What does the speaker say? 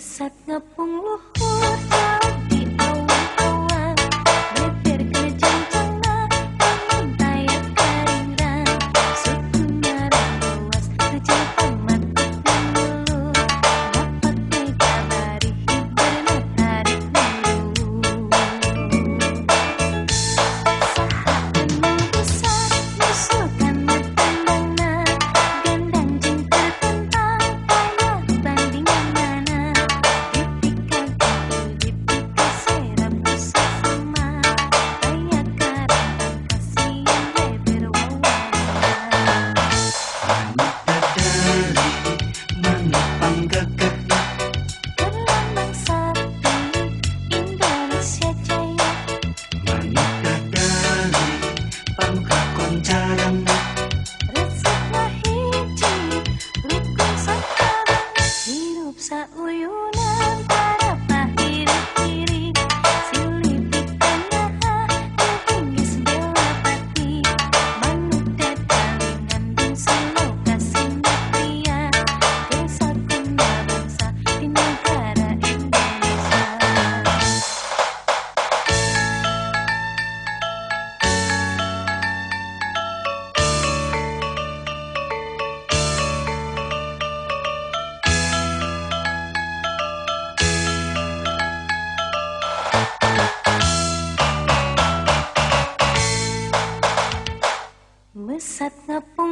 Mesat ngapung luhur jauh di awang-awang, Meberkeun jangjangna bangun Taya karingrang, Sukuna ranggaos reujeung pamatukna ngeluk, Ngapak mega bari hiberna tarik nyuruwuk. Saha anu bisa nyusulkan tandangna, gandang jeung tertentang payah bandinganana, dipika dipika serap usah sama, Taya karingrang kasihan leber wawanan. Manuk dadali, mangapang gagah, Berlambang sapi Indonesia Jaya, manuk dadali, pangkakon jarangna, resepna hiji rukun sakarang, hirup sauyunan para pahiri-hiri, silih pikanyaha geus bela pati, manuk dadali ngandung seloga sinatria, ke Sukuna bangsa di negara Indonesia. Mesat ngapung